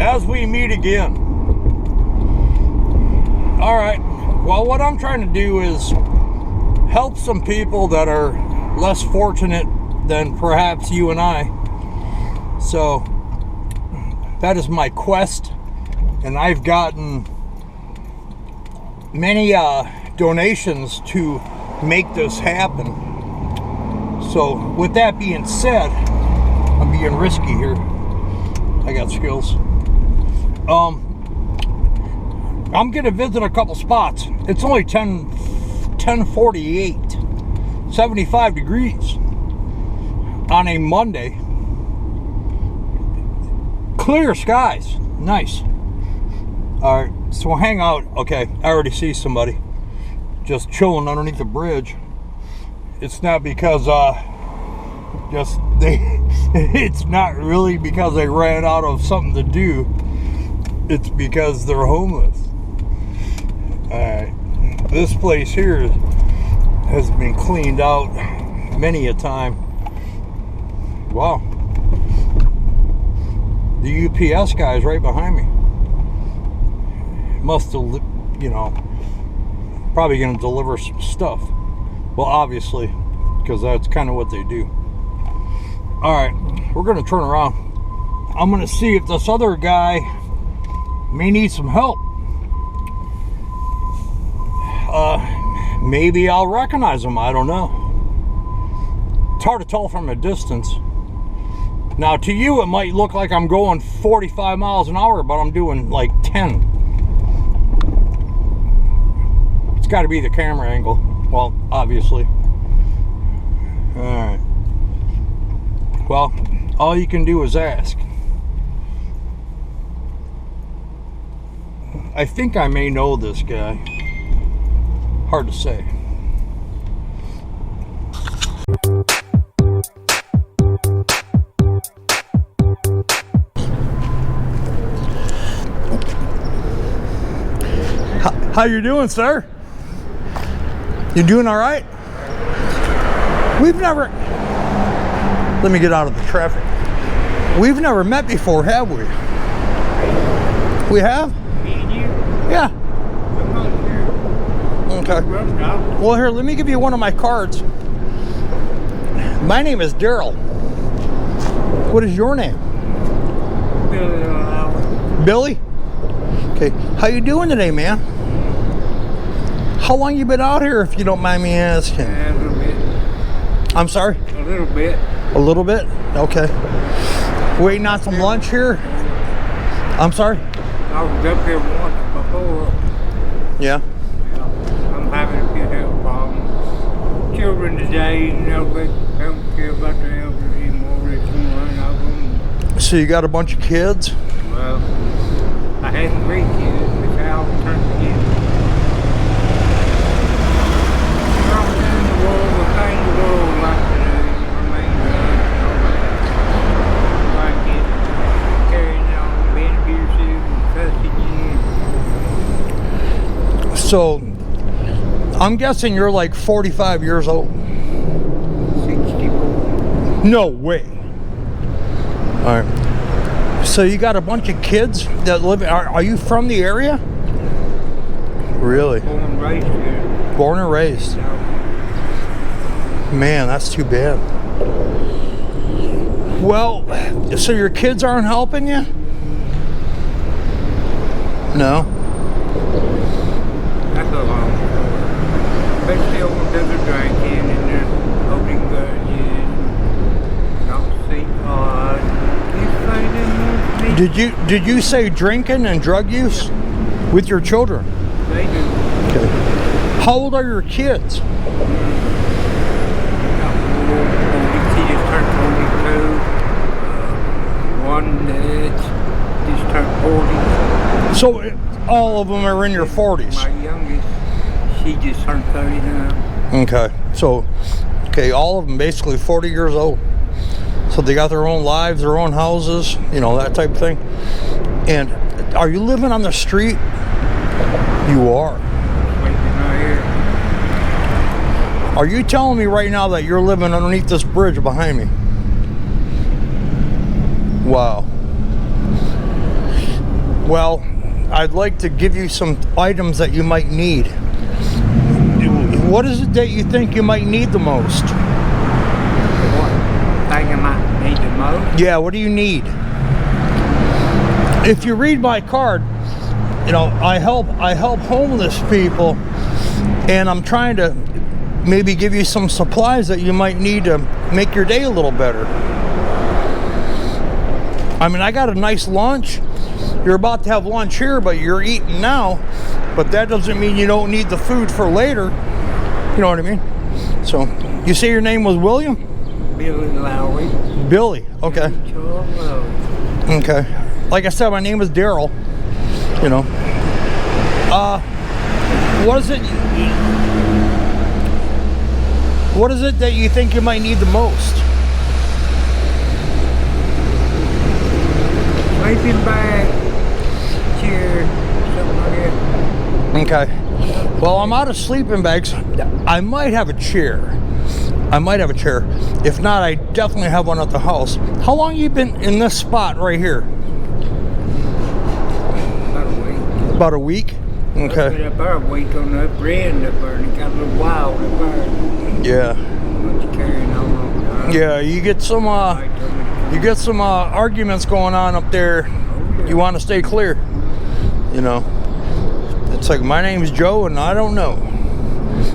as we meet again. Alright, well, what I'm trying to do is help some people that are less fortunate than perhaps you and I. So, that is my quest, and I've gotten many donations to make this happen. So, with that being said, I'm being risky here. I got skills. I'm gonna visit a couple spots. It's only 10:48, 75 degrees on a Monday. Clear skies, nice. All right, so we'll hang out. Okay, I already see somebody just chilling underneath the bridge. It's not because it's not really because they ran out of something to do. It's because they're homeless. Alright, this place here has been cleaned out many a time. Wow. The UPS guy's right behind me. Must have, you know, probably gonna deliver some stuff. Well, obviously, because that's kind of what they do. Alright, we're gonna turn around. I'm gonna see if this other guy may need some help. Maybe I'll recognize him, I don't know. It's hard to tell from a distance. Now, to you, it might look like I'm going 45 miles an hour, but I'm doing like 10. It's got to be the camera angle. Well, obviously. Alright. Well, all you can do is ask. I think I may know this guy. Hard to say. How you doing, sir? You doing all right? We've never... Let me get out of the traffic. We've never met before, have we? We have? Me and you? Yeah. Okay. Well, here, let me give you one of my cards. My name is Daryl. What is your name? Billy. Billy? Okay. How you doing today, man? How long you been out here, if you don't mind me asking? A little bit. I'm sorry? A little bit. A little bit? Okay. Waiting on some lunch here? I'm sorry? I was up here once before. Yeah. I'm having a few health problems. Children today, you know, they don't care about the elderly anymore. They can run of them. So you got a bunch of kids? Well, I had 3 kids. But I all turned to kids. I'm in the world, the thing the world like to do. Remain like it, carrying on, being abusive, and cussing you. So, I'm guessing you're like 45 years old. 64. No way. All right. So you got a bunch of kids that live. Are you from the area? Really? Born and raised here. Born and raised. So, Man, that's too bad. Well, so your kids aren't helping you? No. that's a long story. They still does the drinking and they're holding grudges. Don't see God. You say them more. Did you say drinking and drug use with your children? They do. Okay. How old are your kids? She just turned 22. One that just turned 40. So all of them are in your 40s. My youngest, she just turned 30 now. Okay. So, all of them basically 40 years old. So they got their own lives, their own houses, you know, that type of thing. And are you living on the street? You are. Sleeping right here. Are you telling me right now that you're living underneath this bridge behind me? Wow. Well, I'd like to give you some items that you might need. What is it that you think you might need the most? What thing I might need the most? Yeah, what do you need? If you read my card, you know, I help homeless people, and I'm trying to maybe give you some supplies that you might need to make your day a little better. I mean, I got a nice lunch. You're about to have lunch here, but you're eating now. But that doesn't mean you don't need the food for later. You know what I mean? So, you say your name was William? Billy Laurie. Billy, okay. Okay. Like I said, my name is Daryl. You know. What is it that you think you might need the most? Sleeping bag, chair, something like that. Okay. Well, I'm out of sleeping bags. I might have a chair. If not, I definitely have one at the house. How long you been in this spot right here? About a week. About a week? Okay. Been about a week on the upper end up there, and it got a little wild up there. Yeah. What's carrying on? Yeah, you get some arguments going on up there. You want to stay clear. You know. It's like, my name's Joe and I don't know.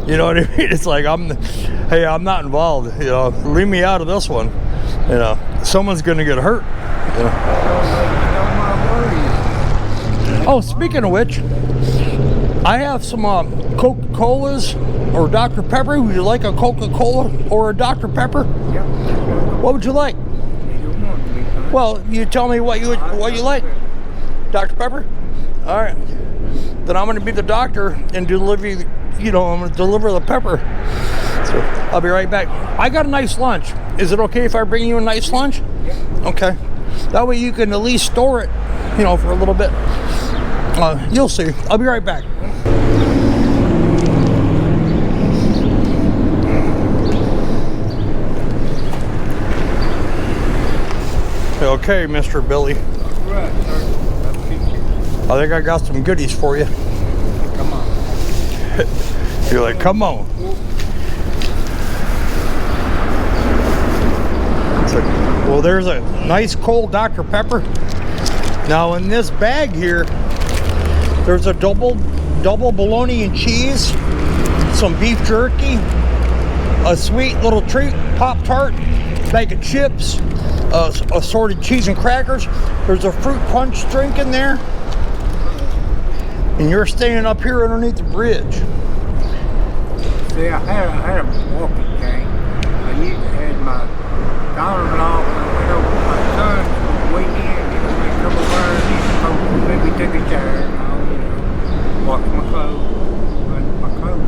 You know what I mean? It's like, I'm not involved. You know, leave me out of this one. You know, someone's gonna get hurt. You know. Oh, speaking of which, I have some Coca-Colas or Dr. Pepper. Would you like a Coca-Cola or a Dr. Pepper? Yep. What would you like? Well, you tell me what you like. Dr. Pepper? All right. Then I'm going to be the doctor and deliver, I'm going to deliver the pepper. So I'll be right back. I got a nice lunch. Is it okay if I bring you a nice lunch? Yeah. Okay. That way you can at least store it, for a little bit. You'll see. I'll be right back. Okay, Mr. Billy. All right, sir. I think I got some goodies for you. Come on. You're like, come on. It's like, well, there's a nice cold Dr. Pepper. Now in this bag here, there's a double bologna and cheese, some beef jerky, a sweet little treat, Pop-Tart, bag of chips, assorted cheese and crackers. There's a fruit punch drink in there. And you're standing up here underneath the bridge. See, I had a walking cane. I had my daughter-in-law when I went over with my son for the weekend. He was a couple of hours. Maybe took a shower and all, washed my clothes. My clothes.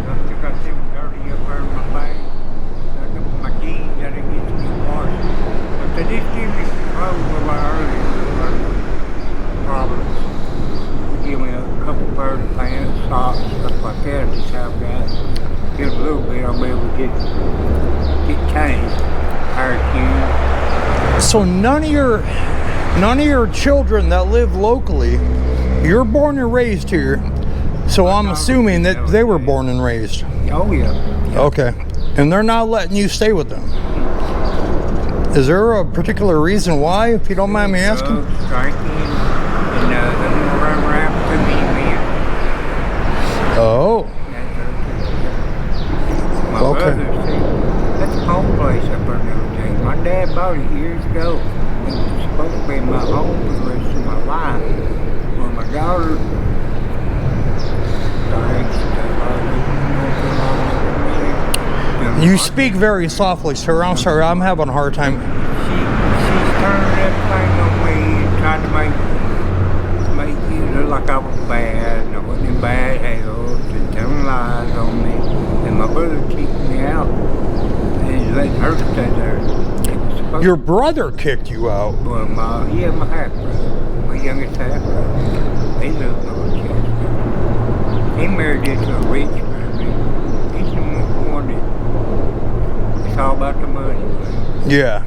I still got them dirty up there in my bag. My jeans, I didn't get to wash. But they did give me some clothes a lot earlier. Problems. Give me a couple pairs of pants, socks, stuff like that. Just have got get a little bit. I'll be able to get changed. Hire shoes. So none of your children that live locally, you're born and raised here. So I'm assuming that they were born and raised. Oh yeah. Okay, and they're not letting you stay with them. Is there a particular reason why, if you don't mind me asking? Drinking and run around to me, man. Oh. My brother, see, that's a home place up there and everything. My dad bought it years ago. It was supposed to be my home for the rest of my life. Well, my daughter You speak very softly, sir. I'm sorry, I'm having a hard time. She's turned everything on me and tried to make it look like I was bad, and I wasn't in bad health, and telling lies on me. And my brother kicked me out, and he's letting her stay there. Your brother kicked you out? Well, my half-brother, my youngest half-brother. He lives over in Chatsworth. He married into a rich family. He's the one that, it's all about the money. Yeah.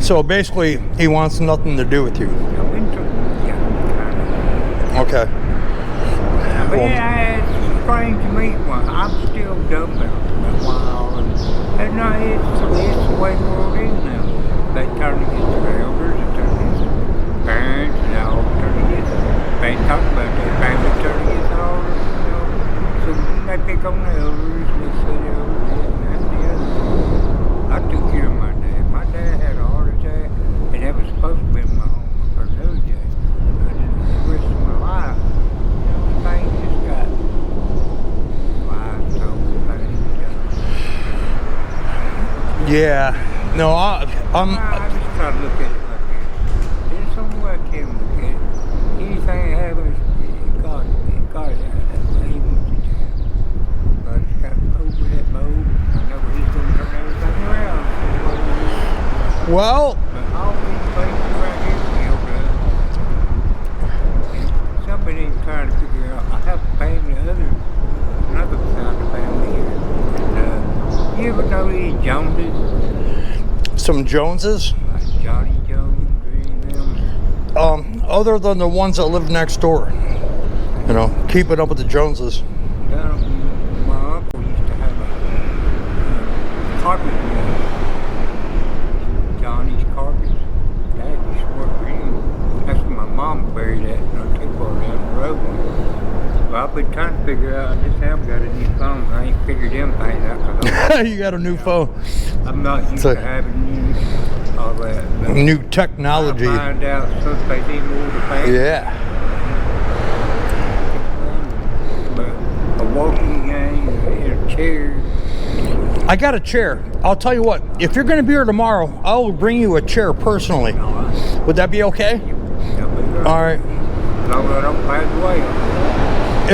So basically, he wants nothing to do with you. I've been to, yeah. Okay. But yeah, it's strange to me. Well, I'm still dumbfounded about why all of them. And no, it's the way the world is now. They turn against their elders, they turn against their parents, and all turn against them. They talk about their family turn against all of them, you know. So they pick on the elders, and they say the elders this and that and the other. I took care of my dad. My dad had a heart attack, and that was supposed to be in my home for another day. I did the rest of my life. Things just got lives told, things done. Yeah. No, I just try to look at it like this. There's some way I can look at it. Anything that happens, God has he wants it to happen. But it's got to over that boat. I know he's going to turn everything around. well, But all these places right here feel good. Somebody ain't trying to figure out. I have a family, another side of the family here. And, you ever know these Joneses? some Joneses. Like Johnny Jones, them. Other than the ones that live next door. You know, keeping up with the Joneses. My uncle used to have a carpet mill. Johnny's Carpets. Dad used to work for him. That's where my mom buried at, not too far down the road. Well, I've been trying to figure out, I just have got a new phone. I ain't figured them things out. You got a new phone. I'm not used to having all that. But New technology. I find out someplace ain't more to pay. Yeah. But a walking game, a chair. I got a chair. I'll tell you what, if you're going to be here tomorrow, I'll bring you a chair personally. Would that be okay? All right. As long as I don't pass away.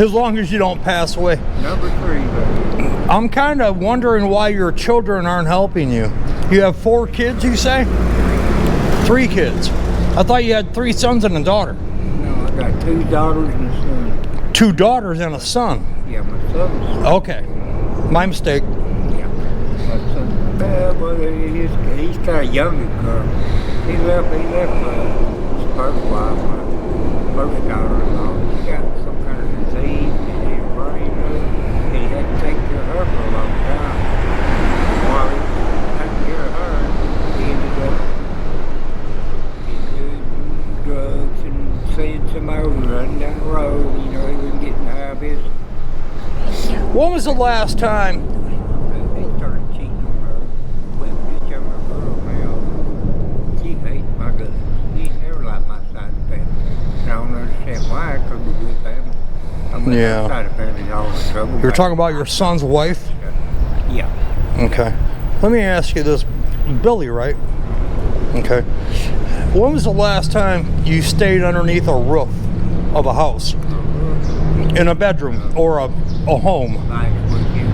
As long as you don't pass away. Number 3, but I'm kind of wondering why your children aren't helping you. You have 4 kids, you say? 3 kids. I thought you had 3 sons and a daughter. no, I got 2 daughters and a son. 2 daughters and a son. Yeah, my son's. Okay. My mistake. Yeah, my son. Well, he's kind of younger, girl. He left his first wife, my first daughter-in-law. He got some kind of disease, and he was brain and he had to take care of her for a long time. While he was taking care of her, he ended up getting drugs and seeing somebody was running down the road. You know, he wasn't getting out of his. When was the last time? They started cheating on her with this younger girl now. She hates my guts. She never liked my side of the family. And I don't understand why, because we're good family. I mean, Yeah. my side of the family's all in trouble. You're talking about your son's wife? Yeah. Okay. Let me ask you this. Billy, right? Okay. When was the last time you stayed underneath a roof of a house? In a bedroom or a home? Last weekend.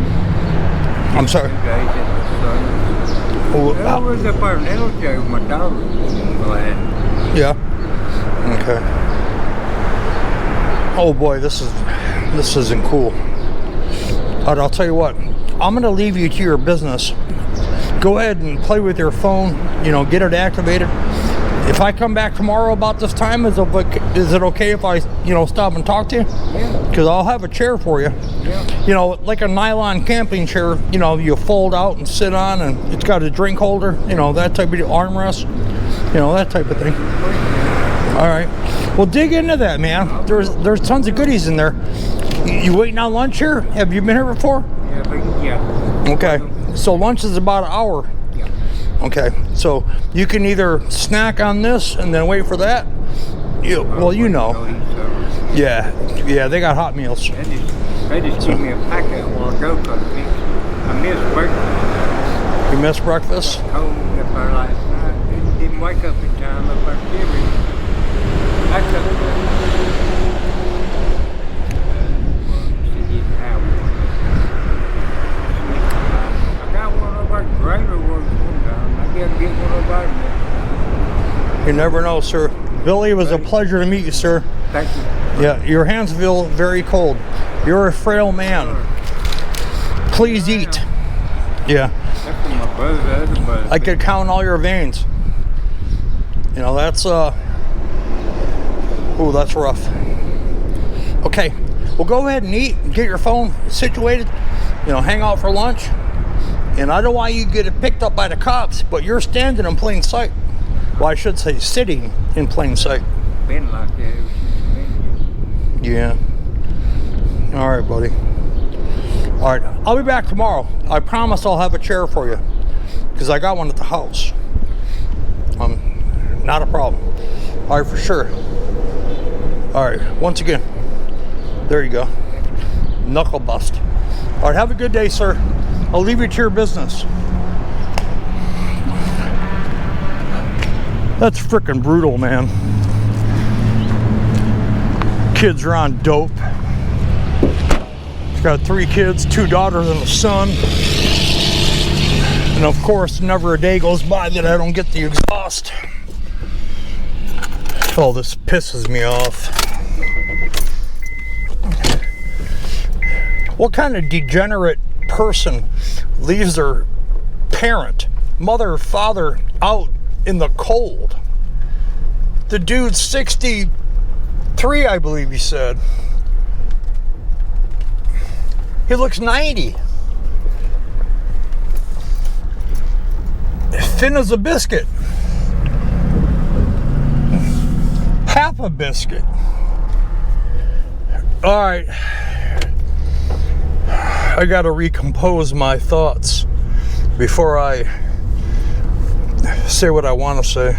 I'm sorry. 2 days at the sun. Oh, That was a Barnell show with my daughter. Glad. yeah. Okay. Oh boy, this isn't cool. But I'll tell you what. I'm gonna leave you to your business. Go ahead and play with your phone. You know, get it activated. If I come back tomorrow about this time, is it okay if I, stop and talk to you? Yeah. Because I'll have a chair for you. Yeah. You know, like a nylon camping chair, you fold out and sit on, and it's got a drink holder, that type of armrest, that type of thing. All right. Well, dig into that, man. There's tons of goodies in there. You waiting on lunch here? Have you been here before? Yeah. Okay. So lunch is about an hour. Yeah. Okay. So you can either snack on this and then wait for that. Well, you know. Yeah. They got hot meals. They just gave me a packet a while ago because I missed breakfast. You missed breakfast? Cold up there last night. Didn't wake up in time up there shivering. I got one of our greater ones one time. I gotta get one of ours. You never know, sir. Billy, it was a pleasure to meet you, sir. Thank you. Yeah, your hands feel very cold. You're a frail man. Please eat. Yeah. That's from my brother, the other brother. I could count all your veins. That's that's rough. Okay, well, go ahead and eat and get your phone situated, you know, hang out for lunch. And I don't want you to get picked up by the cops, but you're standing in plain sight. Well, I should say sitting in plain sight. Been like that ever since. Yeah. All right, buddy. All right, I'll be back tomorrow. I promise I'll have a chair for you because I got one at the house. Not a problem. All right, for sure. All right, once again, there you go. Knuckle bust. All right, have a good day, sir. I'll leave you to your business. That's freaking brutal, man. Kids are on dope. He's got 3 kids, 2 daughters and a son. And of course, never a day goes by that I don't get the exhaust. Oh, this pisses me off. What kind of degenerate person leaves their parent, mother or father, out in the cold? The dude's 63, I believe he said. He looks 90. Thin as a biscuit. Half a biscuit. All right. I gotta recompose my thoughts before I say what I want to say.